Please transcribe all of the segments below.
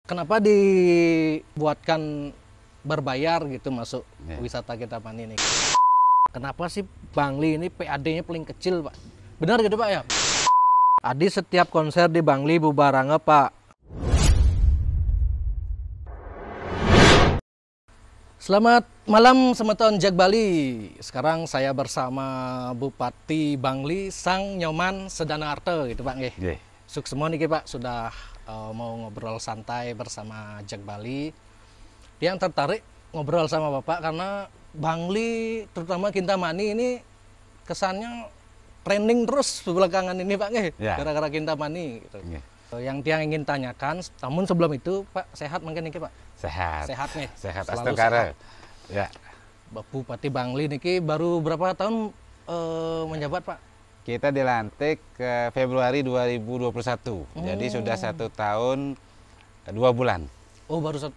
Kenapa dibuatkan berbayar gitu masuk wisata Kintamani ini? Kenapa sih Bangli ini PAD-nya paling kecil, Pak? Benar gitu, Pak ya? Adi setiap konser di Bangli bubarange, Pak. Selamat malam semeton Jak Bali. Sekarang saya bersama Bupati Bangli Sang Nyoman Sedanarte gitu, Pak nggih. Suksemo niki, Pak, sudah mau ngobrol santai bersama Jak Bali. Yang tertarik ngobrol sama Bapak karena Bangli terutama Kintamani ini kesannya trending terus belakangan ini, Pak nggih. Gara-gara Kintamani gitu. Yang tiang ingin tanyakan, namun sebelum itu Pak sehat mungkin niki, Pak? Sehat. Sehat nih. Sehat Selalu Astengkara. sehat. Ya. Bupati Bangli niki baru berapa tahun menjabat, Pak? Kita dilantik Februari 2021. Jadi sudah 1 tahun 2 bulan. Oh, baru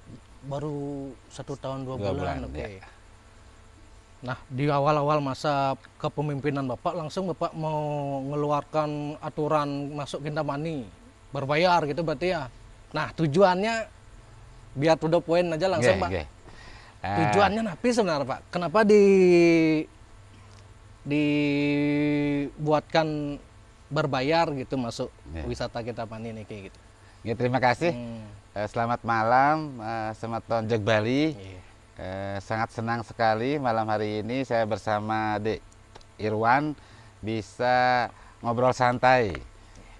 1 tahun 2 bulan. Oke. Ya. Nah, di awal-awal masa kepemimpinan Bapak langsung Bapak mau mengeluarkan aturan masuk Kintamani berbayar gitu berarti ya. Nah, tujuannya biar to the point aja langsung, Pak. Tujuannya napi sebenarnya, Pak. Kenapa dibuatkan berbayar gitu masuk wisata Kintamani ini kayak gitu? Ya, terima kasih. Selamat malam, semeton Jak Bali. Sangat senang sekali malam hari ini saya bersama Dek Irwan bisa ngobrol santai.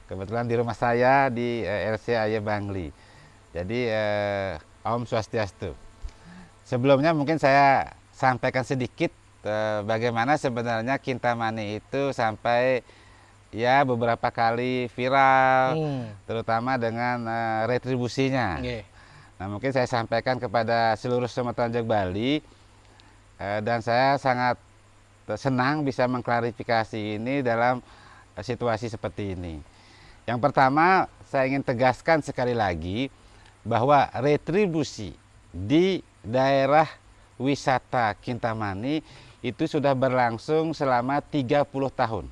Kebetulan di rumah saya di RCAY Bangli. Jadi Om Swastiastu. Sebelumnya mungkin saya sampaikan sedikit bagaimana sebenarnya Kintamani itu sampai ya beberapa kali viral, terutama dengan retribusinya. Nah, mungkin saya sampaikan kepada seluruh semeton Jak Bali dan saya sangat senang bisa mengklarifikasi ini dalam situasi seperti ini. Yang pertama, saya ingin tegaskan sekali lagi bahwa retribusi di daerah wisata Kintamani itu sudah berlangsung selama 30 tahun.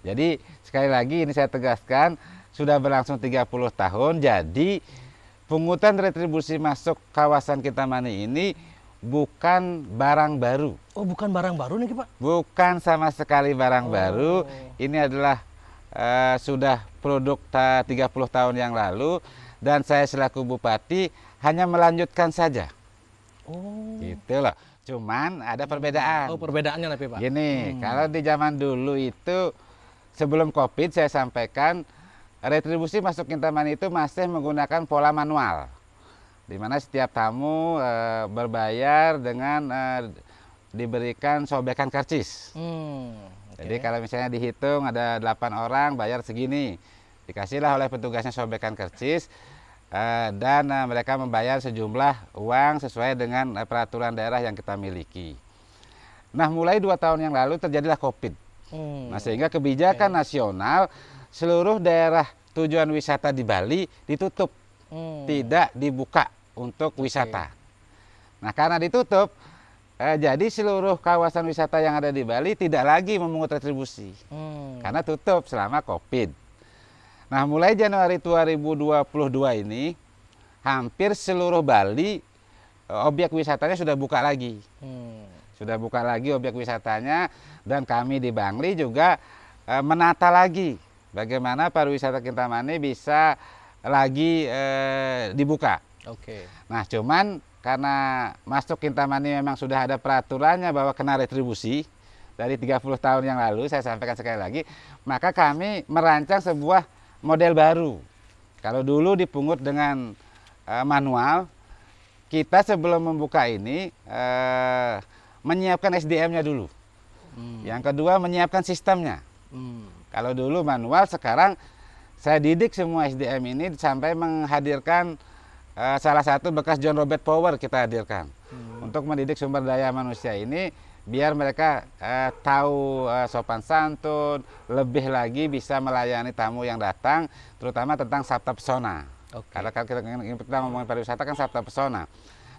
Jadi sekali lagi ini saya tegaskan sudah berlangsung 30 tahun. Jadi pungutan retribusi masuk kawasan Kintamani ini bukan barang baru. Oh, bukan barang baru nih, Pak? Bukan sama sekali barang baru. Ini adalah sudah produk 30 tahun yang lalu dan saya selaku bupati hanya melanjutkan saja. Gitu loh. Cuman ada perbedaan. Oh, perbedaannya tapi, Pak. Gini, kalau di zaman dulu itu sebelum Covid saya sampaikan retribusi masuk Kintamani itu masih menggunakan pola manual. Di mana setiap tamu berbayar dengan diberikan sobekan karcis. Jadi kalau misalnya dihitung ada 8 orang bayar segini. Dikasihlah oleh petugasnya sobekan karcis. Dan mereka membayar sejumlah uang sesuai dengan peraturan daerah yang kita miliki. Nah, mulai 2 tahun yang lalu terjadilah Covid. Nah, sehingga kebijakan nasional seluruh daerah tujuan wisata di Bali ditutup, tidak dibuka untuk wisata. Nah, karena ditutup, jadi seluruh kawasan wisata yang ada di Bali tidak lagi memungut retribusi, karena tutup selama Covid. Nah, mulai Januari 2022 ini, hampir seluruh Bali objek wisatanya sudah buka lagi. Sudah buka lagi objek wisatanya, dan kami di Bangli juga menata lagi bagaimana pariwisata Kintamani bisa lagi dibuka. Nah, cuman karena masuk Kintamani memang sudah ada peraturannya bahwa kena retribusi dari 30 tahun yang lalu, saya sampaikan sekali lagi, maka kami merancang sebuah model baru. Kalau dulu dipungut dengan manual, kita sebelum membuka ini menyiapkan SDM-nya dulu. Yang kedua menyiapkan sistemnya. Kalau dulu manual, sekarang saya didik semua SDM ini sampai menghadirkan salah satu bekas John Robert Power kita hadirkan untuk mendidik sumber daya manusia ini biar mereka tahu sopan santun, lebih lagi bisa melayani tamu yang datang, terutama tentang sabta pesona. Karena kalau kita ngomongin pariwisata kan sabta pesona.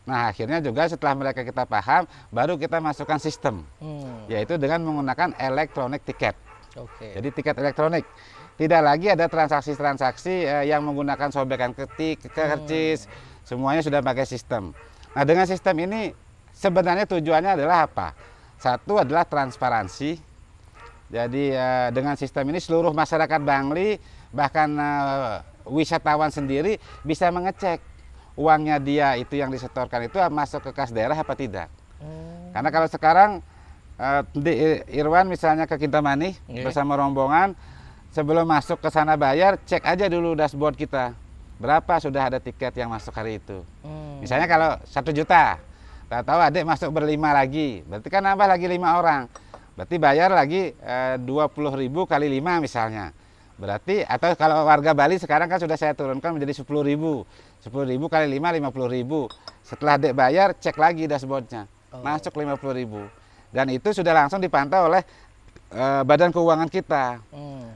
Nah, akhirnya juga setelah mereka kita paham, baru kita masukkan sistem, yaitu dengan menggunakan elektronik tiket. Jadi tiket elektronik. tidak lagi ada transaksi-transaksi yang menggunakan sobekan ketik, kercis, semuanya sudah pakai sistem. Nah, dengan sistem ini sebenarnya tujuannya adalah apa? Satu adalah transparansi. Jadi dengan sistem ini seluruh masyarakat Bangli, bahkan wisatawan sendiri bisa mengecek uangnya dia itu yang disetorkan itu masuk ke kas daerah apa tidak. Karena kalau sekarang Irwan misalnya ke Kintamani bersama rombongan, sebelum masuk ke sana bayar, cek aja dulu dashboard kita. Berapa sudah ada tiket yang masuk hari itu. Misalnya kalau 1 juta, tahu adik masuk berlima lagi, berarti kan nambah lagi 5 orang. Berarti bayar lagi 20.000 kali 5 misalnya. Berarti, atau kalau warga Bali sekarang kan sudah saya turunkan menjadi 10.000. 10.000 kali 5, 50.000. Setelah adik bayar, cek lagi dashboardnya. Masuk 50.000. Dan itu sudah langsung dipantau oleh Badan Keuangan kita.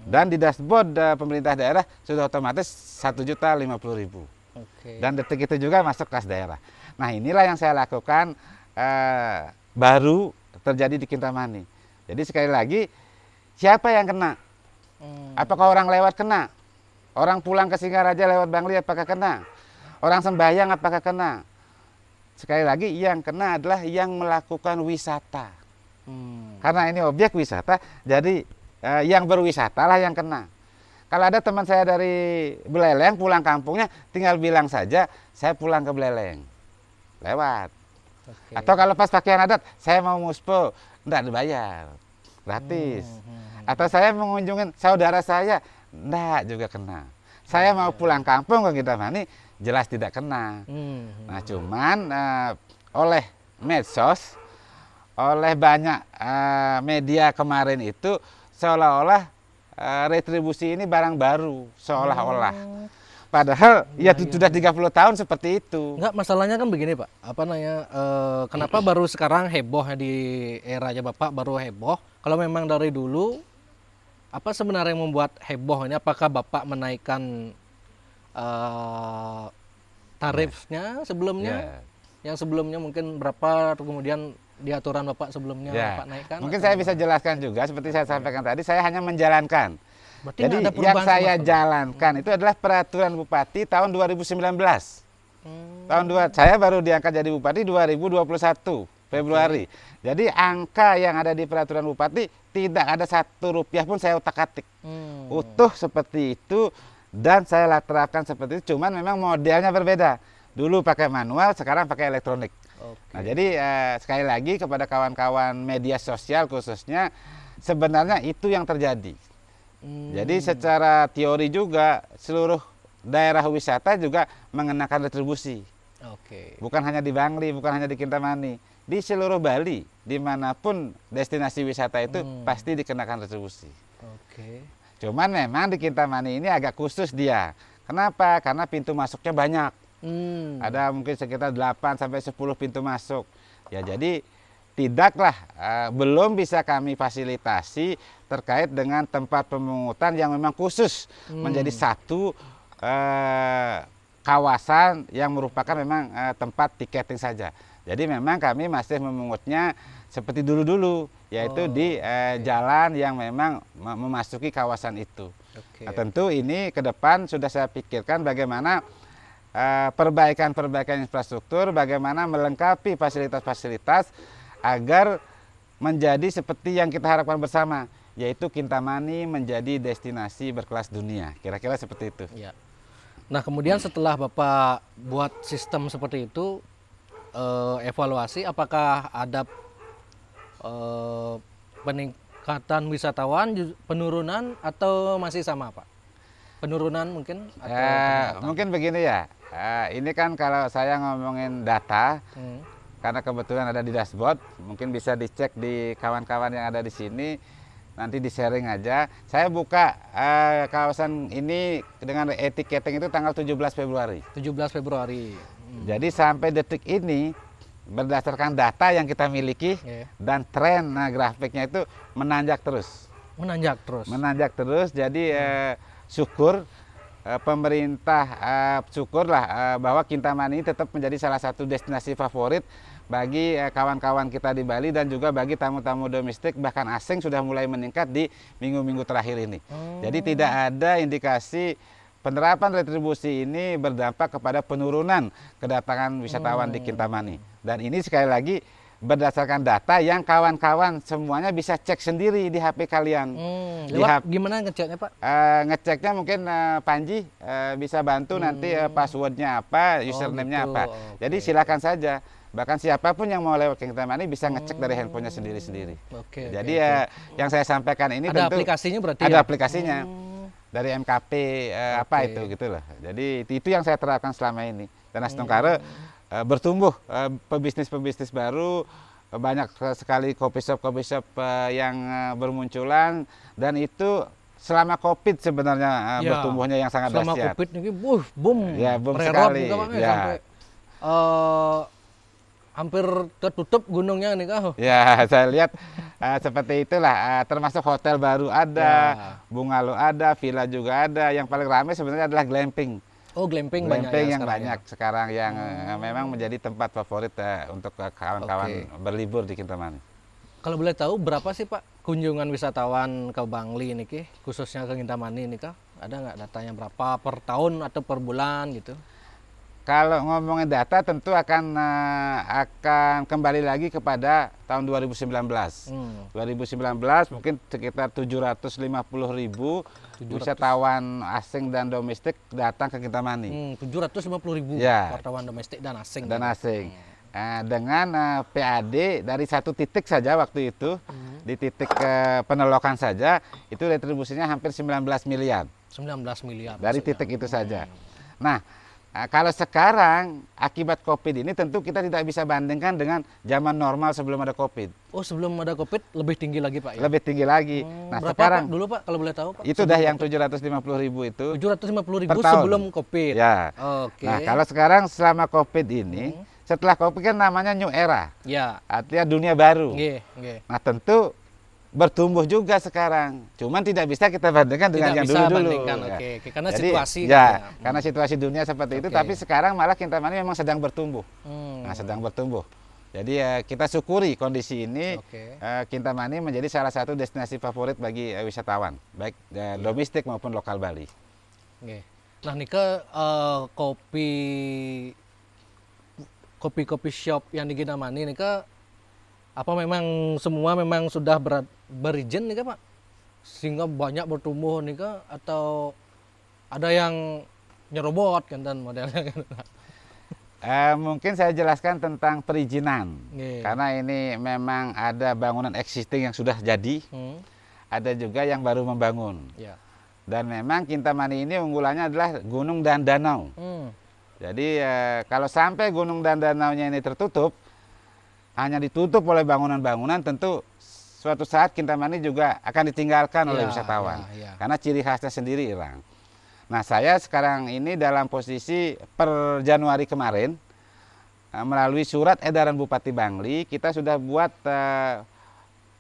Dan di dashboard pemerintah daerah sudah otomatis 1.050.000. Dan detik itu juga masuk kas daerah. Nah, inilah yang saya lakukan baru terjadi di Kintamani. Jadi sekali lagi, siapa yang kena? Apakah orang lewat kena? Orang pulang ke Singaraja lewat Bangli apakah kena? Orang sembahyang apakah kena? Sekali lagi, yang kena adalah yang melakukan wisata. Karena ini objek wisata, jadi yang berwisata lah yang kena. Kalau ada teman saya dari Beleleng pulang kampungnya, tinggal bilang saja, saya pulang ke Beleleng. Lewat. Atau kalau pas pakaian adat, saya mau muspo, enggak dibayar. Gratis. Atau saya mengunjungi saudara saya, enggak juga kena. Saya mau pulang kampung ke Kintamani, jelas tidak kena. Nah, cuman oleh medsos, oleh banyak media kemarin itu seolah-olah retribusi ini barang baru, seolah-olah. Padahal ya sudah 30 tahun seperti itu. Enggak, masalahnya kan begini Pak, apa namanya, kenapa baru sekarang heboh di eranya Bapak baru heboh? Kalau memang dari dulu, apa sebenarnya yang membuat heboh ini? Apakah Bapak menaikkan tarifnya sebelumnya? Yang sebelumnya mungkin berapa, kemudian di aturan Bapak sebelumnya Bapak naikkan? Mungkin saya bisa jelaskan juga, seperti saya sampaikan tadi, saya hanya menjalankan. Berarti jadi yang saya jalankan itu adalah peraturan Bupati tahun 2019. Saya baru diangkat jadi Bupati 2021 Februari. Jadi angka yang ada di peraturan Bupati tidak ada 1 rupiah pun saya utak-atik. Utuh seperti itu, dan saya terapkan seperti itu, cuman memang modelnya berbeda. Dulu pakai manual, sekarang pakai elektronik. Nah, jadi sekali lagi kepada kawan-kawan media sosial khususnya, sebenarnya itu yang terjadi. Jadi secara teori juga seluruh daerah wisata juga mengenakan retribusi. Bukan hanya di Bangli, bukan hanya di Kintamani, di seluruh Bali, dimanapun destinasi wisata itu pasti dikenakan retribusi. Cuman memang di Kintamani ini agak khusus dia. Kenapa? Karena pintu masuknya banyak. Ada mungkin sekitar 8 sampai 10 pintu masuk. Ya, jadi tidaklah belum bisa kami fasilitasi terkait dengan tempat pemungutan yang memang khusus menjadi satu kawasan yang merupakan memang tempat tiketing saja. Jadi memang kami masih memungutnya seperti dulu-dulu, yaitu di jalan yang memang memasuki kawasan itu. Nah, tentu ini ke depan sudah saya pikirkan bagaimana perbaikan infrastruktur, bagaimana melengkapi fasilitas-fasilitas agar menjadi seperti yang kita harapkan bersama, yaitu Kintamani menjadi destinasi berkelas dunia. Kira-kira seperti itu. Nah, kemudian setelah Bapak buat sistem seperti itu, evaluasi apakah ada peningkatan wisatawan, penurunan, atau masih sama Pak? Penurunan mungkin? Atau mungkin begini ya. Ini kan kalau saya ngomongin data, karena kebetulan ada di dashboard, mungkin bisa dicek di kawan-kawan yang ada di sini, nanti di sharing aja. Saya buka kawasan ini dengan etiketing itu tanggal 17 Februari. 17 Februari. Jadi sampai detik ini, berdasarkan data yang kita miliki dan tren grafiknya itu menanjak terus. Menanjak terus. Menanjak terus. Jadi syukur pemerintah syukurlah bahwa Kintamani tetap menjadi salah satu destinasi favorit bagi kawan-kawan kita di Bali dan juga bagi tamu-tamu domestik bahkan asing sudah mulai meningkat di minggu-minggu terakhir ini. Jadi tidak ada indikasi penerapan retribusi ini berdampak kepada penurunan kedatangan wisatawan di Kintamani. Dan ini sekali lagi berdasarkan data yang kawan-kawan semuanya bisa cek sendiri di HP kalian. Gimana ngeceknya Pak? Ngeceknya mungkin Panji bisa bantu nanti passwordnya apa, username-nya apa. Jadi silakan saja. Bahkan siapapun yang mau lewat Kintamani bisa ngecek dari handphonenya sendiri-sendiri. Jadi yang saya sampaikan ini ada tentu aplikasinya berarti ada ya? Aplikasinya dari MKP apa itu gitu loh. Jadi itu yang saya terapkan selama ini. Dan Astungkare bertumbuh pebisnis-pebisnis baru, banyak sekali coffee shop yang bermunculan dan itu selama Covid sebenarnya bertumbuhnya yang sangat selama dahsyat. Covid ini boom. Ya, boom sekali. Ya. Sampai hampir tertutup gunungnya nih kah? Ya, saya lihat seperti itulah. Termasuk hotel baru ada, bungalow ada, villa juga ada. Yang paling ramai sebenarnya adalah glamping. Oh, glamping banyak ya yang banyak sekarang yang memang menjadi tempat favorit untuk kawan-kawan berlibur di Kintamani. Kalau boleh tahu berapa sih Pak kunjungan wisatawan ke Bangli ini khususnya ke Kintamani ini kah? Ada nggak datanya berapa per tahun atau per bulan gitu? Kalau ngomongin data tentu akan kembali lagi kepada tahun 2019. 2019 mungkin sekitar 750.000 wisatawan asing dan domestik datang ke Kintamani. 750.000 ya, wisatawan domestik dan asing. Dengan PAD dari satu titik saja waktu itu, di titik penelokan saja, itu retribusinya hampir 19 miliar. 19 miliar. Dari titik itu saja. Nah, kalau sekarang akibat Covid ini tentu kita tidak bisa bandingkan dengan zaman normal sebelum ada Covid. Oh, sebelum ada Covid lebih tinggi lagi Pak ya? Lebih tinggi lagi. Nah, berapa sekarang Pak, dulu Pak kalau boleh tahu Pak? Itu dah yang 750.000 itu. 750.000 sebelum Covid. Ya. Nah, kalau sekarang selama Covid ini, setelah Covid kan namanya new era. Ya. Artinya dunia baru. Nah, tentu bertumbuh juga sekarang, cuman tidak bisa kita bandingkan dengan yang dulu-dulu. Karena jadi, situasi. Karena situasi dunia seperti itu. Tapi sekarang malah Kintamani memang sedang bertumbuh. Nah, sedang bertumbuh. Jadi kita syukuri kondisi ini. Kintamani menjadi salah satu destinasi favorit bagi wisatawan, baik domestik maupun lokal Bali. Nah, nih ke kopi shop yang di Kintamani nih ke apa memang semua memang sudah berizin nih Pak, sehingga banyak bertumbuh nih Kak, atau ada yang nyerobot kan dan modelnya? Mungkin saya jelaskan tentang perizinan, karena ini memang ada bangunan existing yang sudah jadi, ada juga yang baru membangun. Dan memang Kintamani ini unggulannya adalah gunung dan danau. Jadi kalau sampai gunung dan danaunya ini tertutup, hanya ditutup oleh bangunan-bangunan, tentu suatu saat Kintamani juga akan ditinggalkan oleh wisatawan. Karena ciri khasnya sendiri hilang. Nah, saya sekarang ini dalam posisi per Januari kemarin, melalui surat edaran Bupati Bangli, kita sudah buat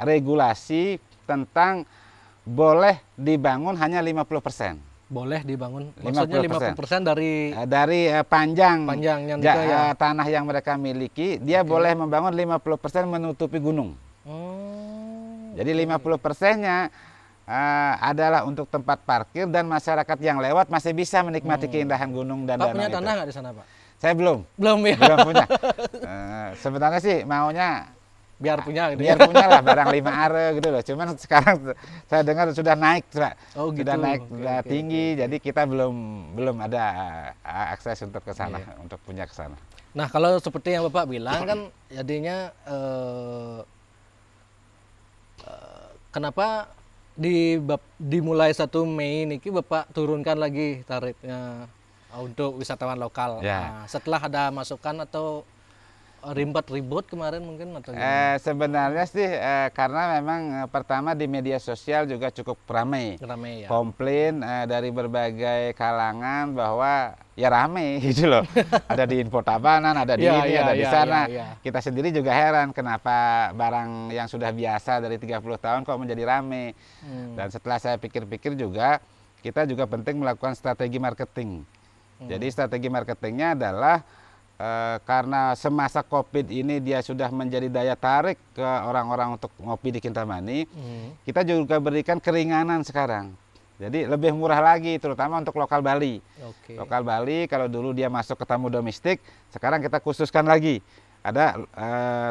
regulasi tentang boleh dibangun hanya 50%. Boleh dibangun, maksudnya 50% dari panjangnya tanah yang mereka miliki, dia boleh membangun 50% menutupi gunung. Jadi 50%-nya adalah untuk tempat parkir dan masyarakat yang lewat masih bisa menikmati keindahan gunung dan danau. Pak punya tanah nggak di sana Pak? Saya belum. Belum ya? Belum punya. Sebenarnya sih maunya biar punya gitu. Biar punya lah barang 5 are gitu loh. Cuman sekarang saya dengar sudah naik, Pak. Sudah naik tinggi, jadi kita belum ada akses untuk ke sana, untuk punya ke sana. Nah, kalau seperti yang Bapak bilang kan jadinya kenapa dimulai 1 Mei ini Bapak turunkan lagi tarifnya untuk wisatawan lokal. Nah, setelah ada masukan atau ribut kemarin mungkin atau gimana? Sebenarnya sih karena memang pertama di media sosial juga cukup ramai ya. Komplain dari berbagai kalangan bahwa ya ramai gitu loh. Ada di Info Tabanan, ada di ini, ada di sana. Kita sendiri juga heran kenapa barang yang sudah biasa dari 30 tahun kok menjadi ramai. Dan setelah saya pikir-pikir juga kita juga penting melakukan strategi marketing. Jadi strategi marketingnya adalah karena semasa COVID ini dia sudah menjadi daya tarik ke orang-orang untuk ngopi di Kintamani, kita juga berikan keringanan sekarang. Jadi lebih murah lagi, terutama untuk lokal Bali. Lokal Bali, kalau dulu dia masuk ke tamu domestik, sekarang kita khususkan lagi. Ada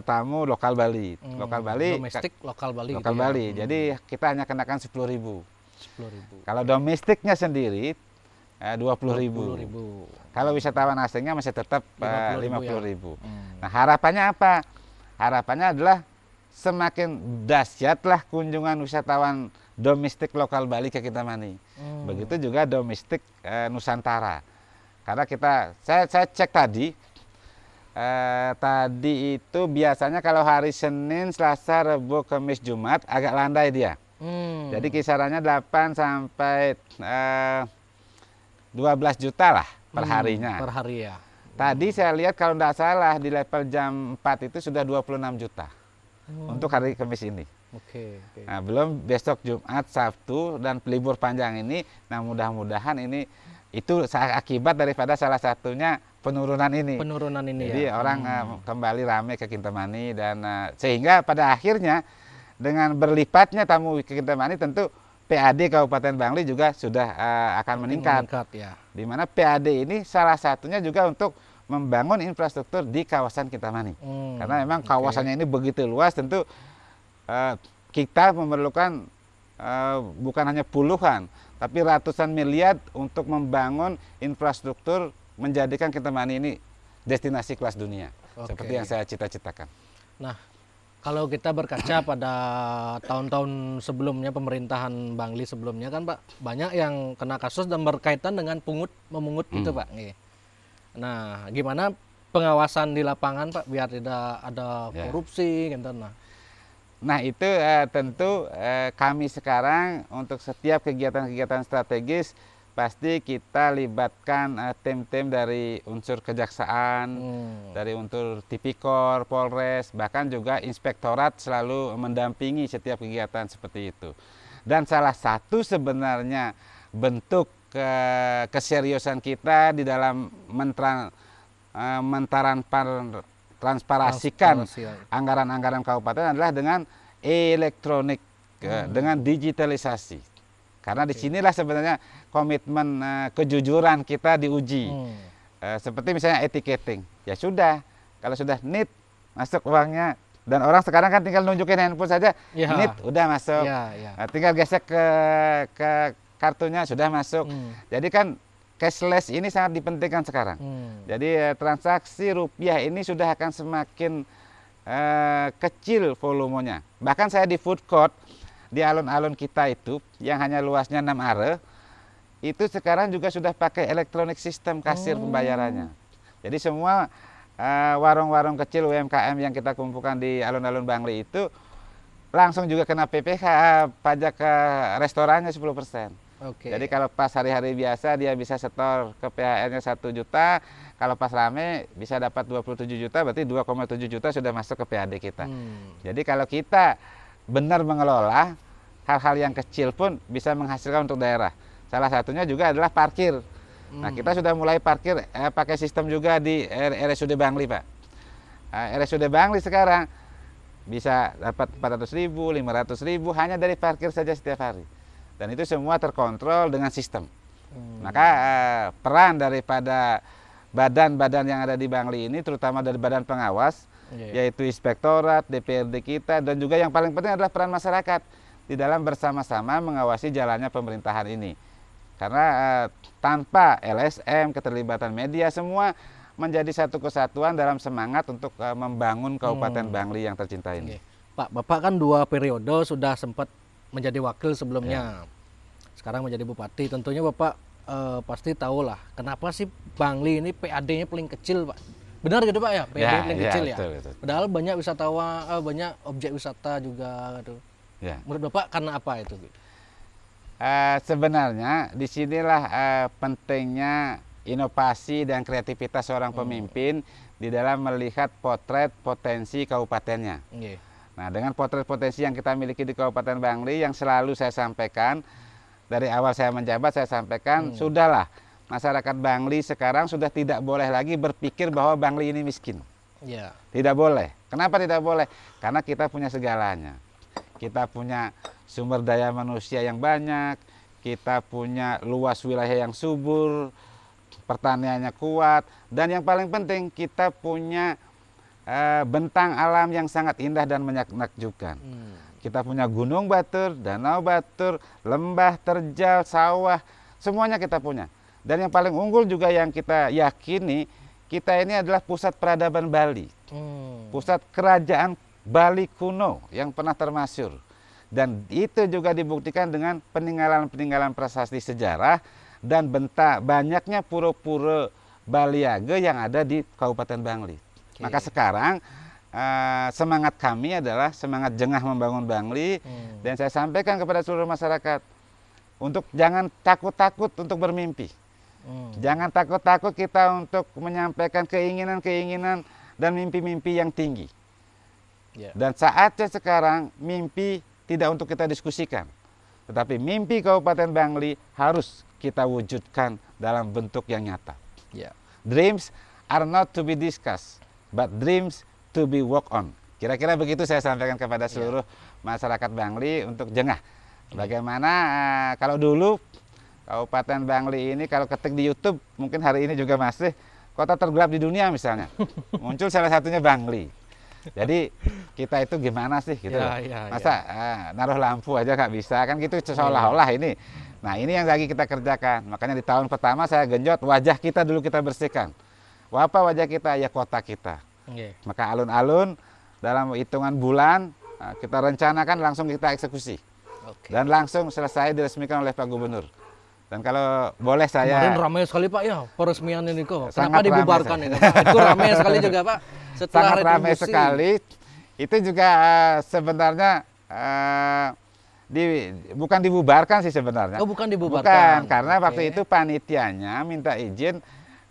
tamu lokal Bali. Lokal Bali, domestik, lokal Bali. Lokal gitu Bali. ya? Jadi kita hanya kenakan 10.000. 10.000. Kalau domestiknya sendiri 20.000. Kalau wisatawan asingnya masih tetap 50.000. Nah, harapannya apa? Harapannya adalah semakin dahsyatlah kunjungan wisatawan domestik lokal Bali ke Kintamani. Begitu juga domestik Nusantara. Karena saya cek tadi itu biasanya kalau hari Senin, Selasa, Rabu, Kamis, Jumat agak landai dia. Jadi kisarannya 8 sampai 12 juta lah per harinya. Per hari ya. Tadi saya lihat kalau tidak salah di level jam 4 itu sudah 26 juta untuk hari Kamis ini. Nah, belum besok Jumat, Sabtu dan libur panjang ini. Nah, mudah-mudahan ini itu akibat daripada salah satunya penurunan ini. Jadi orang kembali ramai ke Kintamani dan sehingga pada akhirnya dengan berlipatnya tamu ke Kintamani tentu PAD Kabupaten Bangli juga sudah akan meningkat ya. Di mana PAD ini salah satunya juga untuk membangun infrastruktur di kawasan Kintamani. Karena memang kawasannya ini begitu luas, tentu kita memerlukan bukan hanya puluhan, tapi ratusan miliar untuk membangun infrastruktur menjadikan Kintamani ini destinasi kelas dunia. Seperti yang saya cita-citakan. Nah, kalau kita berkaca pada tahun-tahun sebelumnya, pemerintahan Bangli sebelumnya kan Pak, banyak yang kena kasus dan berkaitan dengan memungut gitu Pak. Nah, gimana pengawasan di lapangan Pak biar tidak ada korupsi gitu. Nah itu tentu kami sekarang untuk setiap kegiatan-kegiatan strategis pasti kita libatkan tim-tim dari unsur kejaksaan, dari unsur Tipikor, Polres, bahkan juga inspektorat selalu mendampingi setiap kegiatan seperti itu. Dan salah satu sebenarnya bentuk keseriusan kita di dalam transparasikan anggaran-anggaran kabupaten adalah dengan elektronik, dengan digitalisasi. Karena disinilah sebenarnya komitmen kejujuran kita diuji. Seperti misalnya etiketing. Ya sudah, kalau sudah NIT masuk uangnya. Dan orang sekarang kan tinggal nunjukin handphone saja, NIT udah masuk. Nah, tinggal gesek ke kartunya sudah masuk. Jadi kan cashless ini sangat dipentingkan sekarang. Jadi transaksi rupiah ini sudah akan semakin kecil volumenya. Bahkan saya di food court, di alun-alun kita itu yang hanya luasnya 6 are, itu sekarang juga sudah pakai elektronik sistem kasir pembayarannya. Jadi semua warung-warung kecil UMKM yang kita kumpulkan di alun-alun Bangli itu langsung juga kena PPh, pajak ke restorannya 10%. Jadi kalau pas hari-hari biasa dia bisa setor ke PHR-nya 1 juta, kalau pas rame bisa dapat 27 juta, berarti 2,7 juta sudah masuk ke PAD kita. Jadi kalau kita benar mengelola, hal-hal yang kecil pun bisa menghasilkan untuk daerah. Salah satunya juga adalah parkir. Nah, kita sudah mulai parkir pakai sistem juga di RSUD Bangli, Pak. RSUD Bangli sekarang bisa dapat 400.000, 500.000 hanya dari parkir saja setiap hari. Dan itu semua terkontrol dengan sistem. Maka peran daripada badan-badan yang ada di Bangli ini, terutama dari badan pengawas, yaitu inspektorat, DPRD kita, dan juga yang paling penting adalah peran masyarakat di dalam bersama-sama mengawasi jalannya pemerintahan ini. Karena tanpa LSM, keterlibatan media, semua menjadi satu kesatuan dalam semangat untuk membangun Kabupaten Bangli yang tercinta ini. Pak, Bapak kan 2 periode sudah sempat menjadi wakil sebelumnya. Sekarang menjadi bupati. Tentunya Bapak pasti tahu lah kenapa sih Bangli ini PAD-nya paling kecil, Pak. Benar gitu Pak ya? PAD paling kecil ya. Betul. Padahal banyak wisatawan, banyak objek wisata juga gitu. Menurut Bapak karena apa itu? Sebenarnya disinilah pentingnya inovasi dan kreativitas seorang pemimpin di dalam melihat potret potensi kabupatennya. Nah, dengan potret potensi yang kita miliki di Kabupaten Bangli yang selalu saya sampaikan, dari awal saya menjabat saya sampaikan, sudahlah masyarakat Bangli sekarang sudah tidak boleh lagi berpikir bahwa Bangli ini miskin. Ya. Tidak boleh. Kenapa tidak boleh? Karena kita punya segalanya. Kita punya sumber daya manusia yang banyak, kita punya luas wilayah yang subur, pertaniannya kuat, dan yang paling penting kita punya bentang alam yang sangat indah dan menakjubkan. Kita punya gunung batur, danau batur, lembah, terjal, sawah, semuanya kita punya. Dan yang paling unggul juga yang kita yakini, kita ini adalah pusat peradaban Bali, pusat kerajaan Bali kuno yang pernah termasyur. Dan itu juga dibuktikan dengan peninggalan-peninggalan prasasti sejarah dan banyaknya pura-pura Baliage yang ada di Kabupaten Bangli. Maka sekarang semangat kami adalah semangat jengah membangun Bangli, dan saya sampaikan kepada seluruh masyarakat untuk jangan takut-takut untuk bermimpi. Jangan takut-takut kita untuk menyampaikan keinginan-keinginan dan mimpi-mimpi yang tinggi. Dan saatnya sekarang mimpi tidak untuk kita diskusikan, tetapi mimpi Kabupaten Bangli harus kita wujudkan dalam bentuk yang nyata. Dreams are not to be discussed, but dreams to be worked on. Kira-kira begitu saya sampaikan kepada seluruh masyarakat Bangli untuk jengah. Bagaimana kalau dulu Kabupaten Bangli ini kalau ketik di YouTube, mungkin hari ini juga masih kota tergelap di dunia misalnya. Muncul salah satunya Bangli. Jadi kita itu gimana sih gitu loh. Masa naruh lampu aja nggak bisa kan gitu seolah-olah ini. Nah ini yang lagi kita kerjakan. Makanya di tahun pertama saya genjot wajah kita dulu kita bersihkan. Apa wajah kita? Ya kota kita. Maka alun-alun dalam hitungan bulan kita rencanakan langsung kita eksekusi. Dan langsung selesai diresmikan oleh Pak Gubernur. Dan kalau boleh saya... Kemarin ramai sekali Pak ya peresmian ini kok. Kenapa dibubarkan ini Pak? Itu ramai sekali juga Pak. Setelah sangat ramai sekali. Itu juga sebenarnya bukan dibubarkan sih sebenarnya. Oh bukan dibubarkan. Bukan, karena waktu itu panitianya minta izin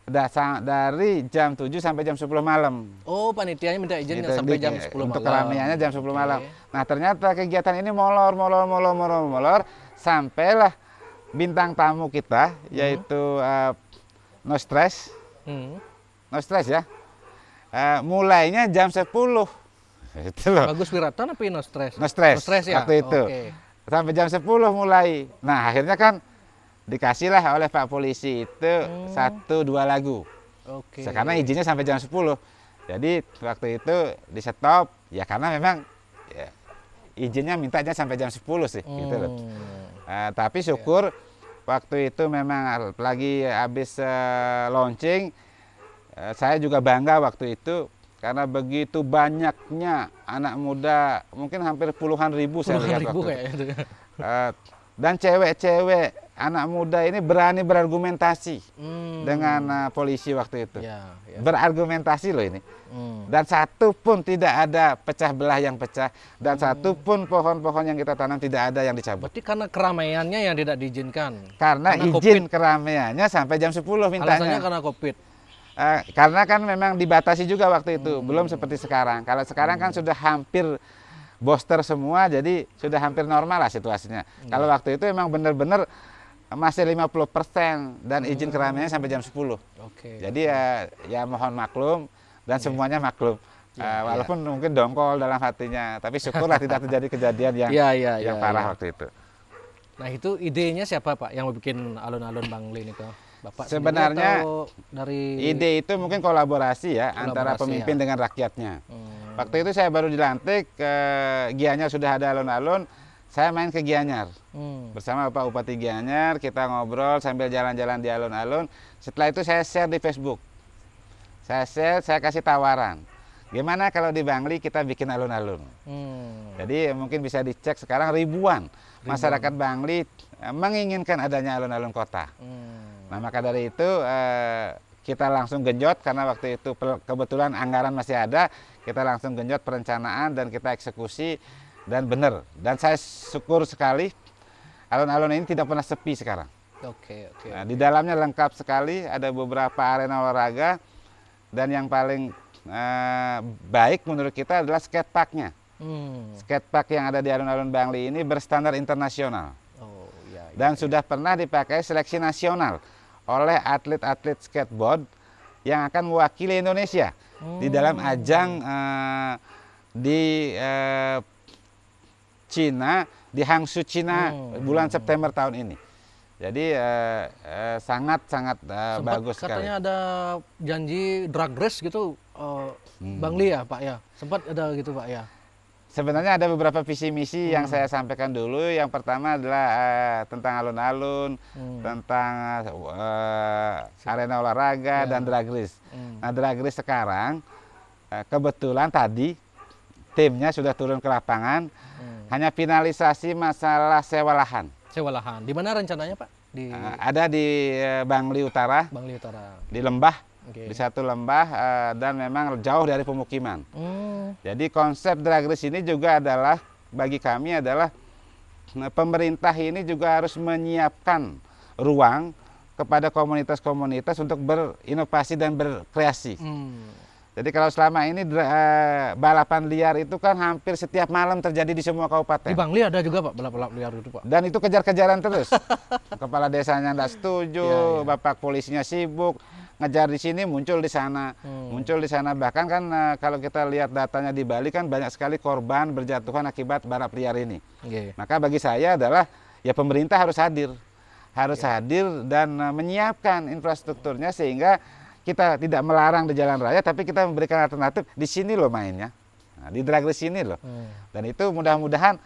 dari jam 7 sampai jam 10 malam. Oh panitianya minta izin sampai jam 10 malam. Untuk keramaiannya jam 10 malam. Nah ternyata kegiatan ini molor. Sampailah bintang tamu kita yaitu No Stress. No Stress ya. Mulainya jam 10. Itu loh. Bagus Wiratan apa No Stress? No Stress. No Stress ya. Waktu itu. Sampai jam 10 mulai. Nah, akhirnya kan dikasihlah oleh Pak Polisi itu 1-2 lagu. Karena izinnya sampai jam 10. Jadi waktu itu di stop ya karena memang ya, izinnya mintanya sampai jam 10 sih gitu loh. Tapi syukur waktu itu memang lagi habis launching, saya juga bangga waktu itu karena begitu banyaknya anak muda, mungkin hampir puluhan ribu saya lihat waktu itu. Dan cewek-cewek anak muda ini berani berargumentasi dengan polisi waktu itu. Berargumentasi loh ini. Dan satu pun tidak ada pecah belah yang pecah, dan satu pun pohon-pohon yang kita tanam tidak ada yang dicabut. Berarti karena keramaiannya yang tidak diizinkan? Karena izin keramaiannya sampai jam 10 mintanya. Alasannya karena COVID? Karena kan memang dibatasi juga waktu itu, belum seperti sekarang. Kalau sekarang kan sudah hampir booster semua, jadi sudah hampir normal lah situasinya. Kalau waktu itu memang benar-benar masih 50% dan izin keramaiannya sampai jam 10. Jadi ya mohon maklum dan semuanya maklum. Walaupun mungkin dongkol dalam hatinya, tapi syukurlah tidak terjadi kejadian yang parah waktu itu. Nah itu idenya siapa Pak yang bikin alun-alun Bangli ini kok? Bapak sebenarnya dari ide itu mungkin kolaborasi ya antara pemimpin dengan rakyatnya. Waktu itu saya baru dilantik, Gianyar sudah ada alun-alun, saya main ke Gianyar bersama Pak Bupati Gianyar, kita ngobrol sambil jalan-jalan di alun-alun. Setelah itu saya share di Facebook, saya kasih tawaran, gimana kalau di Bangli kita bikin alun-alun. Jadi mungkin bisa dicek sekarang ribuan masyarakat Bangli menginginkan adanya alun-alun kota. Nah maka dari itu kita langsung genjot karena waktu itu kebetulan anggaran masih ada, kita langsung genjot perencanaan dan kita eksekusi dan benar. Dan saya syukur sekali alun-alun ini tidak pernah sepi sekarang. Nah, di dalamnya lengkap sekali, ada beberapa arena olahraga dan yang paling baik menurut kita adalah skateparknya. Skatepark yang ada di alun-alun Bangli ini berstandar internasional. dan sudah pernah dipakai seleksi nasional oleh atlet-atlet skateboard yang akan mewakili Indonesia di dalam ajang di Cina, di Hangzhou, Cina bulan September tahun ini. Jadi sangat-sangat bagus sekali. Katanya ada janji drag race gitu, Bangli ya Pak ya? Sempat ada gitu Pak ya? Sebenarnya ada beberapa visi misi yang saya sampaikan dulu. Yang pertama adalah tentang alun-alun, tentang arena olahraga dan drag race. Nah, drag race sekarang kebetulan tadi timnya sudah turun ke lapangan, hanya finalisasi masalah sewa lahan. Sewa lahan. Di mana rencananya Pak? Ada di Bangli Utara. Bangli Utara. Di lembah. Di satu lembah dan memang jauh dari pemukiman. Jadi konsep drag race ini juga adalah bagi kami adalah pemerintah ini juga harus menyiapkan ruang kepada komunitas-komunitas untuk berinovasi dan berkreasi. Jadi kalau selama ini balapan liar itu kan hampir setiap malam terjadi di semua kabupaten. Di Bangli ada juga Pak balap liar itu Pak. Dan itu kejar-kejaran terus. Kepala desanya tidak setuju, Bapak polisinya sibuk. Ngejar di sini muncul di sana, muncul di sana. Bahkan kan kalau kita lihat datanya di Bali kan banyak sekali korban berjatuhan akibat balap liar ini. Maka bagi saya adalah ya pemerintah harus hadir dan menyiapkan infrastrukturnya sehingga kita tidak melarang di jalan raya, tapi kita memberikan alternatif di sini loh mainnya, di drag race sini loh. Dan itu mudah-mudahan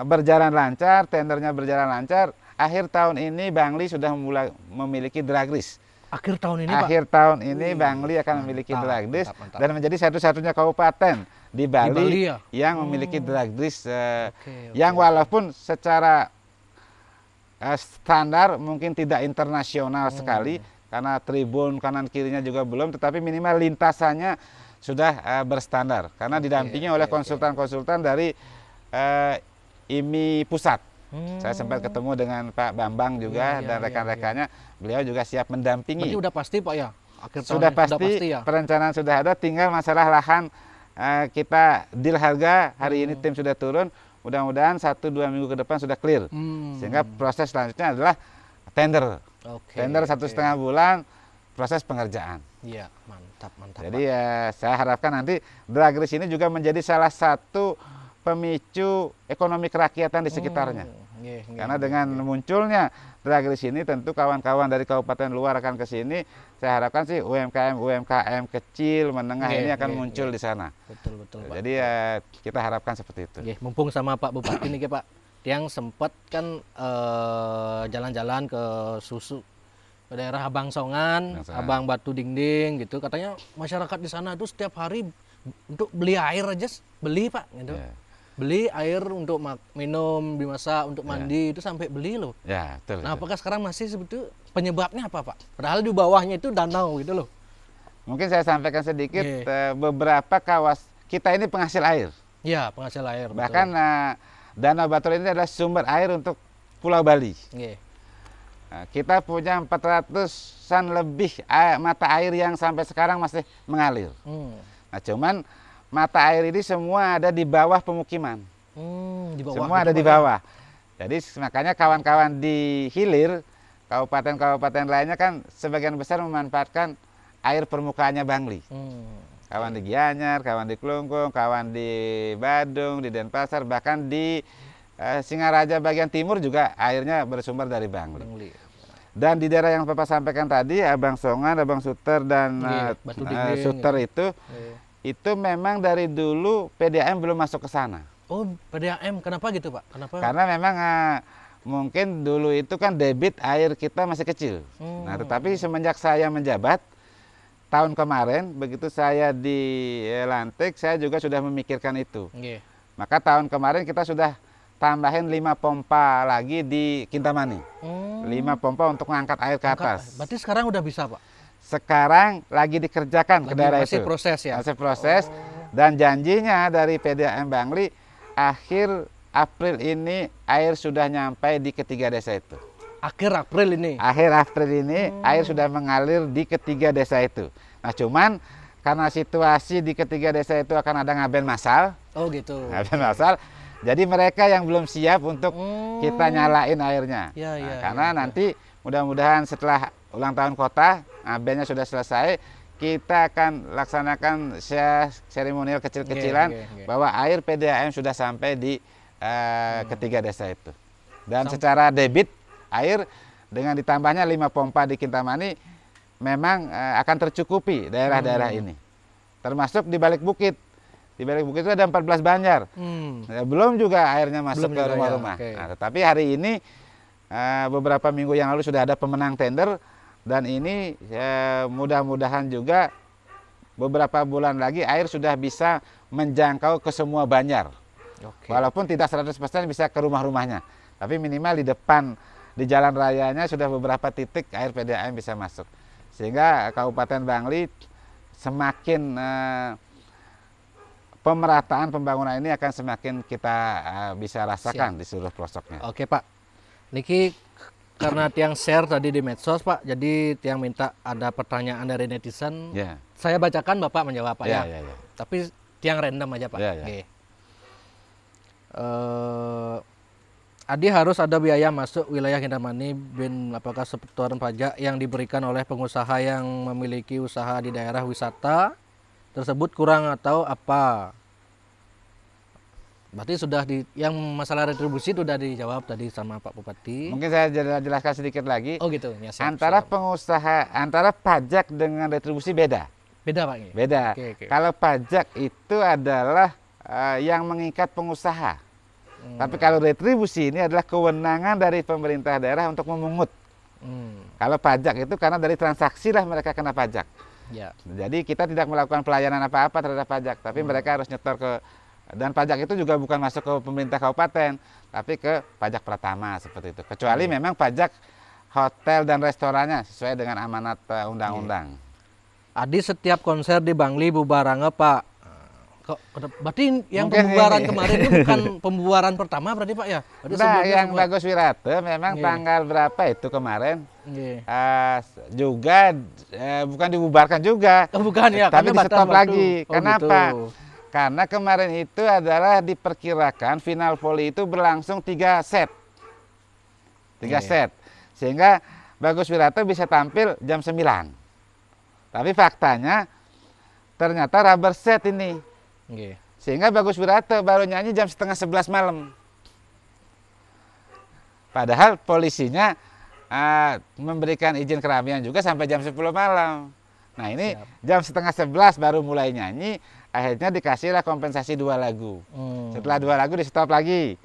berjalan lancar, tendernya berjalan lancar. Akhir tahun ini Bangli sudah mulai memiliki drag race. Akhir tahun ini Pak? Akhir tahun ini Bangli akan memiliki drag race dan menjadi satu-satunya kabupaten di Bali ya? Yang memiliki drag race yang walaupun secara standar mungkin tidak internasional sekali karena tribun kanan kirinya juga belum, tetapi minimal lintasannya sudah berstandar karena didampingi oleh konsultan-konsultan dari IMI pusat. Saya sempat ketemu dengan Pak Bambang juga dan rekan-rekannya, beliau juga siap mendampingi. Berarti udah pasti Pak ya? Akhir tahun sudah pasti ya? Perencanaan sudah ada, tinggal masalah lahan kita deal harga, hari ini tim sudah turun, mudah-mudahan 1-2 minggu ke depan sudah clear. Sehingga proses selanjutnya adalah tender. Tender 1,5 bulan, proses pengerjaan. Iya, mantap. Jadi saya harapkan nanti drag race ini juga menjadi salah satu pemicu ekonomi kerakyatan di sekitarnya. Karena dengan munculnya drag race ini tentu kawan-kawan dari kabupaten luar akan ke sini. Saya harapkan sih UMKM kecil, menengah ini akan muncul di sana. Betul Pak. Jadi kita harapkan seperti itu. Mumpung sama Pak Bupati nih Pak, yang sempat kan jalan-jalan ke Susu, ke daerah Abang Songan, Abang Batu Dingding gitu. Katanya masyarakat di sana itu setiap hari untuk beli air aja, beli Pak gitu. Beli air untuk minum, dimasak, untuk mandi itu sampai beli loh. Ya, betul. Nah, apakah sekarang masih seperti penyebabnya apa Pak? Padahal di bawahnya itu danau gitu loh. Mungkin saya sampaikan sedikit beberapa kita ini penghasil air. Iya, penghasil air. Bahkan Danau Batur ini adalah sumber air untuk Pulau Bali. Kita punya 400-an lebih mata air yang sampai sekarang masih mengalir. Nah, cuman mata air ini semua ada di bawah pemukiman. Semua ada di bawah. Jadi makanya kawan-kawan di hilir, kabupaten-kabupaten lainnya kan sebagian besar memanfaatkan air permukaannya Bangli. Kawan di Gianyar, kawan di Klungkung, kawan di Badung, di Denpasar, bahkan di Singaraja bagian timur juga airnya bersumber dari Bangli. Dan di daerah yang Bapak sampaikan tadi, Abang Songan, Abang Suter, dan Suter itu memang dari dulu PDAM belum masuk ke sana. Oh, PDAM, kenapa gitu Pak? Karena memang mungkin dulu itu kan debit air kita masih kecil. Nah, tetapi semenjak saya menjabat, tahun kemarin, begitu saya dilantik, saya juga sudah memikirkan itu. Maka tahun kemarin kita sudah tambahin 5 pompa lagi di Kintamani. 5 pompa untuk mengangkat air ke atas. Berarti sekarang udah bisa Pak? Sekarang lagi dikerjakan ke daerah itu. Masih proses ya? Masih proses. Dan janjinya dari PDAM Bangli, akhir April ini air sudah nyampe di ketiga desa itu. Akhir April ini? Akhir April ini air sudah mengalir di ketiga desa itu. Nah cuman karena situasi di ketiga desa itu akan ada ngaben massal. Oh gitu. Ngaben massal. Jadi mereka yang belum siap untuk kita nyalain airnya. Karena nanti mudah-mudahan setelah ulang tahun kota, band-nya sudah selesai, kita akan laksanakan seremonial kecil-kecilan bahwa air PDAM sudah sampai di ketiga desa itu. Dan secara debit air dengan ditambahnya 5 pompa di Kintamani memang akan tercukupi daerah-daerah ini. Termasuk di balik bukit. Di balik bukit itu ada 14 banjar. Belum juga airnya masuk ke rumah-rumah. Nah, tetapi hari ini beberapa minggu yang lalu sudah ada pemenang tender. Dan ini mudah-mudahan juga beberapa bulan lagi air sudah bisa menjangkau ke semua banjar. Walaupun tidak 100% bisa ke rumah-rumahnya. Tapi minimal di depan, di jalan rayanya sudah beberapa titik air PDAM bisa masuk. Sehingga Kabupaten Bangli semakin pemerataan pembangunan ini akan semakin kita bisa rasakan di seluruh pelosoknya. Oke Pak, niki karena tiang share tadi di medsos Pak, jadi tiang minta ada pertanyaan dari netizen. Saya bacakan, Bapak menjawab Pak ya. Tapi tiang random aja Pak. Adi harus ada biaya masuk wilayah Kintamani bin apakah setoran pajak yang diberikan oleh pengusaha yang memiliki usaha di daerah wisata tersebut kurang atau apa? Berarti sudah yang masalah retribusi sudah dijawab tadi sama Pak Bupati. Mungkin saya jelaskan sedikit lagi. Oh gitu. Ya, antara pengusaha, antara pajak dengan retribusi beda. Beda Pak. Beda. Kalau pajak itu adalah yang mengikat pengusaha. Tapi kalau retribusi ini adalah kewenangan dari pemerintah daerah untuk memungut. Kalau pajak itu karena dari transaksi lah mereka kena pajak. Jadi kita tidak melakukan pelayanan apa-apa terhadap pajak, tapi mereka harus nyetor ke, dan pajak itu juga bukan masuk ke pemerintah kabupaten, tapi ke pajak Pratama seperti itu. Kecuali memang pajak hotel dan restorannya sesuai dengan amanat undang-undang. Adi setiap konser di Bangli bubarange Pak. Berarti yang pembubaran kemarin itu bukan pembubaran pertama berarti Pak ya? Nah, yang Bagus Wirate memang tanggal berapa itu kemarin juga bukan dibubarkan juga, bukan ya? Tapi di stop lagi. Kenapa? Gitu. Karena kemarin itu adalah diperkirakan final voli itu berlangsung 3 set, 3 set, sehingga Bagus Wirate bisa tampil jam 9. Tapi faktanya ternyata rubber set ini. Sehingga Bagus Wirate baru nyanyi jam setengah 11 malam. Padahal polisinya memberikan izin keramaian juga sampai jam 10 malam. Nah ini jam setengah 11 baru mulai nyanyi, akhirnya dikasihlah kompensasi 2 lagu. Setelah 2 lagu di stop lagi.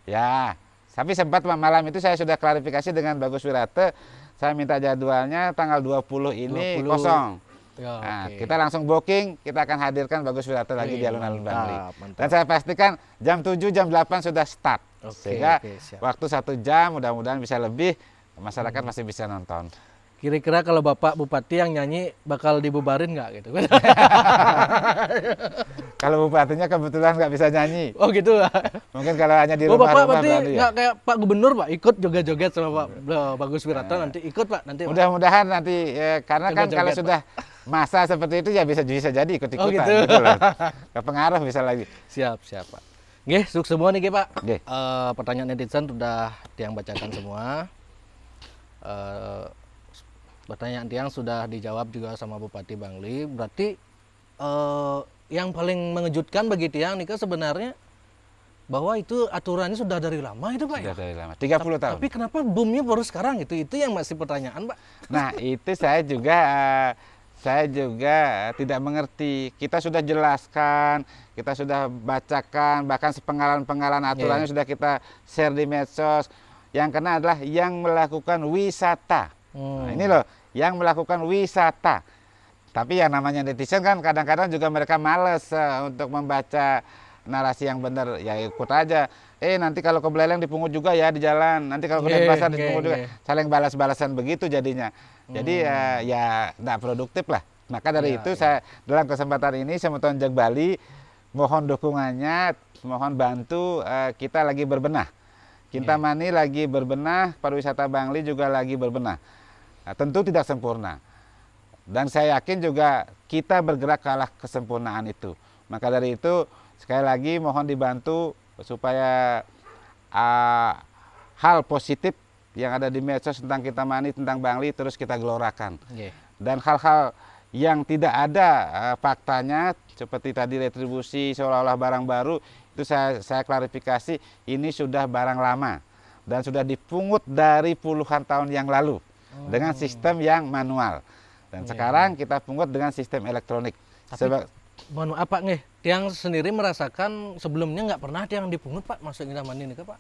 Ya, tapi sempat malam itu saya sudah klarifikasi dengan Bagus Wirate, saya minta jadwalnya tanggal 20 ini kosong. Nah, kita langsung booking, kita akan hadirkan Bagus Wirate lagi di alun-alun Bangli. Dan saya pastikan jam 7, jam 8 sudah start. Sehingga waktu 1 jam mudah-mudahan bisa lebih, masyarakat masih bisa nonton. Kira-kira kalau Bapak Bupati yang nyanyi bakal dibubarin nggak gitu? Kalau bupatinya kebetulan nggak bisa nyanyi. Oh gitu. Mungkin kalau hanya di rumah-rumah. Bapak berarti nggak kayak Pak Gubernur Pak, ikut joget-joget sama Pak Bagus Wirate nanti ikut Pak nanti. Mudah-mudahan nanti karena kan kalau sudah masa seperti itu ya bisa jadi ikut-ikutan. Gitu. Gitu loh. Kepengaruh bisa lagi. Siap Pak. Nggih, sukses semua nih Pak. Pertanyaan netizen sudah yang bacakan semua. Pertanyaan tiang sudah dijawab juga sama Bupati Bangli. Berarti yang paling mengejutkan bagi tiang nih sebenarnya bahwa itu aturannya sudah dari lama itu Pak. Sudah dari lama, 30 tahun. Tapi kenapa boomnya baru sekarang itu yang masih pertanyaan Pak. Nah itu saya juga tidak mengerti. Kita sudah jelaskan, kita sudah bacakan, bahkan sepenggalan-penggalan aturannya sudah kita share di medsos. Yang kena adalah yang melakukan wisata. Nah, ini loh, yang melakukan wisata. Tapi yang namanya netizen kan kadang-kadang juga mereka males untuk membaca narasi yang benar. Ya ikut aja. Nanti kalau ke Beleleng dipungut juga ya di jalan. Nanti kalau ke Denpasar dipungut juga. Saling balas-balasan begitu jadinya. Jadi ya tidak produktif lah. Maka dari itu saya dalam kesempatan ini Semeton Jag Bali mohon dukungannya, mohon bantu, kita lagi berbenah. Kintamani lagi berbenah, pariwisata Bangli juga lagi berbenah. Nah, tentu tidak sempurna. Dan saya yakin juga kita bergerak ke arah kesempurnaan itu. Maka dari itu sekali lagi mohon dibantu supaya hal positif yang ada di medsos tentang Kintamani, tentang Bangli terus kita gelorakan. Dan hal-hal yang tidak ada faktanya seperti tadi retribusi seolah-olah barang baru, itu saya klarifikasi, ini sudah barang lama dan sudah dipungut dari puluhan tahun yang lalu dengan sistem yang manual. Dan sekarang kita pungut dengan sistem elektronik. Tapi mohon maaf Pak nih, Tiang sendiri merasakan sebelumnya nggak pernah Tiang dipungut Pak masuk Kintamani ini Pak?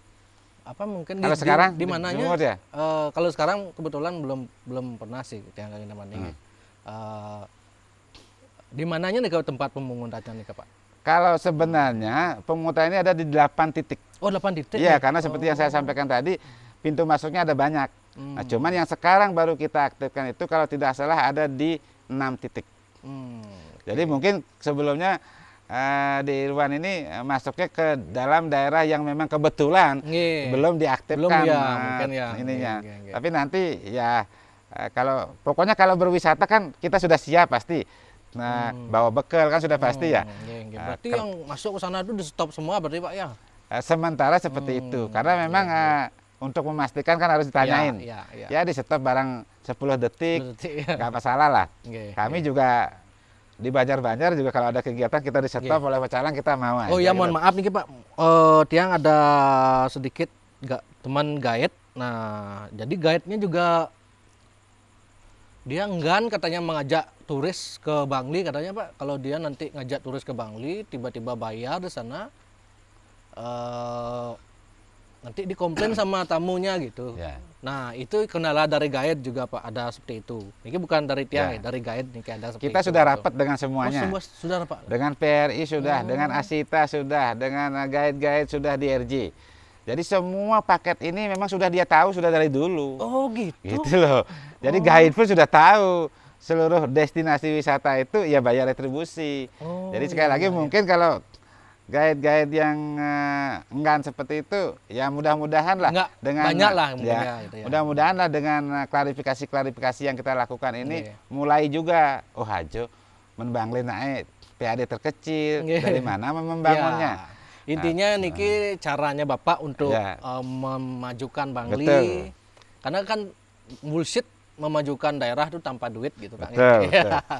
Apa mungkin kalau sekarang di mananya? Ya? Kalau sekarang kebetulan belum pernah sih Tiang ke Kintamani. Di mananya nih kalau tempat pemungutannya nih Pak? Kalau sebenarnya pemungutan ini ada di 8 titik. Oh 8 titik? Iya, karena seperti yang saya sampaikan tadi, pintu masuknya ada banyak. Nah, cuman yang sekarang baru kita aktifkan itu kalau tidak salah ada di 6 titik. Jadi mungkin sebelumnya di Irwan ini masuknya ke dalam daerah yang memang kebetulan belum diaktifkan mungkin ininya. Tapi nanti ya pokoknya kalau berwisata kan kita sudah siap pasti. Nah, bawa bekal kan sudah pasti ya. Berarti yang masuk ke sana itu di stop semua berarti Pak ya? Sementara seperti itu, karena memang untuk memastikan kan harus ditanyain. Ya di stop barang 10 detik, nggak masalah lah. Kami juga di Banjar-Banjar juga kalau ada kegiatan kita di stop oleh pecalang kita mau aja. Oh ya mohon maaf nih Pak, Tiang ada sedikit teman guide. Nah jadi guide-nya juga dia enggan katanya mengajak turis ke Bangli katanya Pak. Kalau dia nanti ngajak turis ke Bangli tiba-tiba bayar di sana, nanti dikomplain sama tamunya gitu. Nah itu kendala dari guide juga Pak, ada seperti itu. Ini bukan dari Tiang dari guide nih ada seperti kita itu. Sudah rapat dengan semuanya. Sudah rapat. Dengan PRI sudah, dengan Asita sudah, dengan guide-guide sudah di RJ. Jadi semua paket ini memang sudah dia tahu sudah dari dulu. Oh gitu. Gitu loh. Jadi guide pun sudah tahu seluruh destinasi wisata itu ya bayar retribusi. Jadi sekali lagi mungkin kalau guide-guide yang enggan seperti itu ya mudah-mudahan lah dengan banyak lah mudah-mudahan lah dengan klarifikasi yang kita lakukan ini mulai juga Hajo Bangli naik PAD terkecil dari mana membangunnya. Intinya niki caranya Bapak untuk memajukan Bangli. Karena kan bullshit memajukan daerah itu tanpa duit gitu Pak.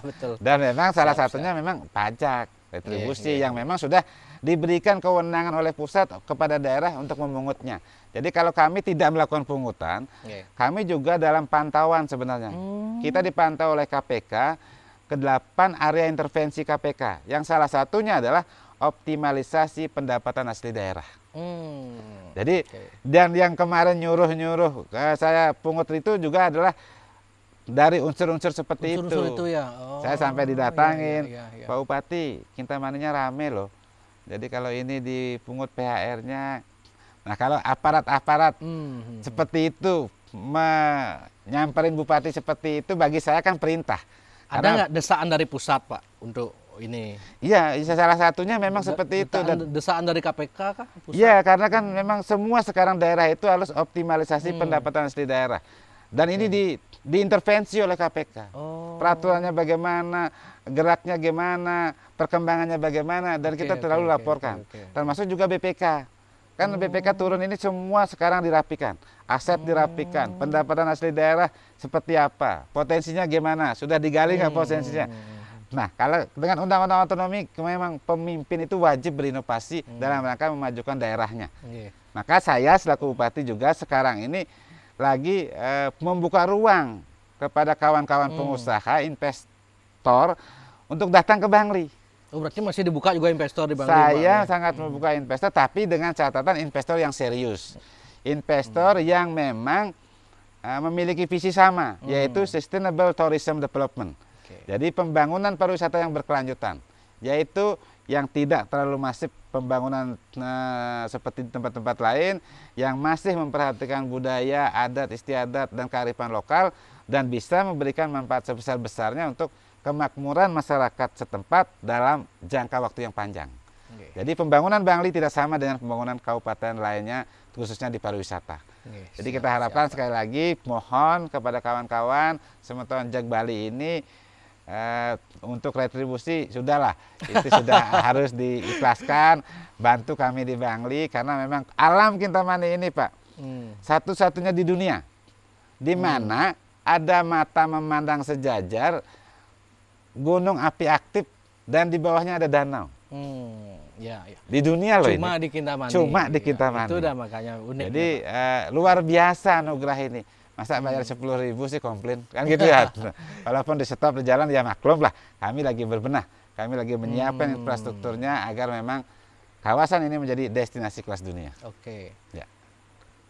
Betul. Dan memang salah satunya memang pajak retribusi yang memang sudah diberikan kewenangan oleh pusat kepada daerah untuk memungutnya. Jadi kalau kami tidak melakukan pungutan, kami juga dalam pantauan sebenarnya. Kita dipantau oleh KPK ke 8 area intervensi KPK. Yang salah satunya adalah optimalisasi pendapatan asli daerah. Jadi dan yang kemarin nyuruh saya pungut itu juga adalah dari unsur-unsur seperti itu. Saya sampai didatangin, Pak Bupati, Kintamaninya rame loh. Jadi kalau ini dipungut PHR-nya, nah kalau aparat-aparat seperti itu nyamperin Bupati seperti itu bagi saya kan perintah. Ada nggak desaan dari pusat Pak untuk ini? Iya, salah satunya memang seperti itu. Dan desaan dari KPK kah? Iya, karena kan memang semua sekarang daerah itu harus optimalisasi pendapatan asli daerah. Dan ini diintervensi oleh KPK. Peraturannya bagaimana, geraknya gimana, perkembangannya bagaimana, dan kita terlalu laporkan. Termasuk juga BPK. Kan BPK turun ini semua sekarang dirapikan. Aset dirapikan, pendapatan asli daerah seperti apa, potensinya gimana, sudah digali nggak potensinya. Nah, kalau dengan undang-undang otonomi memang pemimpin itu wajib berinovasi dalam rangka memajukan daerahnya. Maka saya selaku Bupati juga sekarang ini lagi membuka ruang kepada kawan-kawan pengusaha, investor untuk datang ke Bangli. Oh, berarti masih dibuka juga investor di Bangli? Saya sangat membuka investor, tapi dengan catatan investor yang serius. Investor yang memang memiliki visi sama, yaitu Sustainable Tourism Development. Jadi pembangunan pariwisata yang berkelanjutan, yaitu yang tidak terlalu masif pembangunan seperti di tempat-tempat lain, yang masih memperhatikan budaya, adat istiadat, dan kearifan lokal, dan bisa memberikan manfaat sebesar-besarnya untuk kemakmuran masyarakat setempat dalam jangka waktu yang panjang. Jadi pembangunan Bangli tidak sama dengan pembangunan kabupaten lainnya, khususnya di pariwisata. Jadi kita harapkan sekali lagi mohon kepada kawan-kawan Semeton Jak Bali ini untuk retribusi sudahlah, itu sudah harus diikhlaskan. Bantu kami di Bangli karena memang alam Kintamani ini Pak satu-satunya di dunia di mana ada mata memandang sejajar, gunung api aktif dan di bawahnya ada danau. Ya, ya. Di dunia loh cuma ini. Di Kintamani. Cuma di Kintamani. Itu udah makanya unik. Jadi luar biasa anugerah ini. Masa bayar 10.000 sih komplain kan gitu ya. Walaupun di stop di jalan ya maklum lah. Kami lagi berbenah, kami lagi menyiapkan infrastrukturnya agar memang kawasan ini menjadi destinasi kelas dunia. Oke. Ya.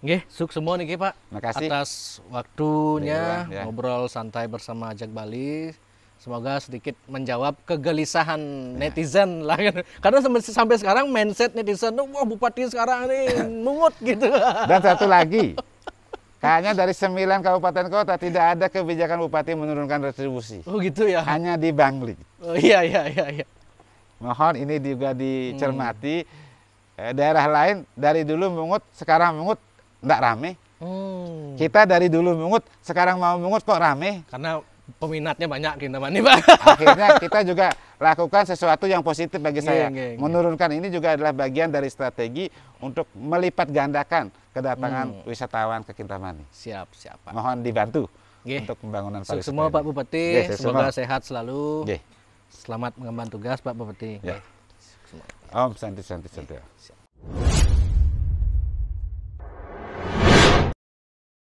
Nggih, suk semua nih Pak. Makasih atas waktunya ya. ngobrol santai bersama Jak Bali. Semoga sedikit menjawab kegelisahan netizen lah kan. Karena sampai sekarang mindset netizen, wah bupati sekarang ini mungut gitu. Dan satu lagi, kayaknya dari 9 kabupaten kota tidak ada kebijakan bupati menurunkan retribusi. Oh gitu ya. Hanya di Bangli. Oh iya iya iya. Mohon ini juga dicermati. Daerah lain dari dulu mungut, sekarang mungut enggak rame. Kita dari dulu mungut, sekarang mau mungut kok rame. Karena peminatnya banyak Kintamani Pak. Akhirnya kita juga lakukan sesuatu yang positif bagi saya. Menurunkan ini juga adalah bagian dari strategi untuk melipat gandakan kedatangan wisatawan ke Kintamani. Siap, siap Pak. Mohon dibantu untuk pembangunan pariwisata. Semua Pak Bupati, semoga sehat selalu. Selamat mengemban tugas Pak Bupati. Om Santi Santi Santi.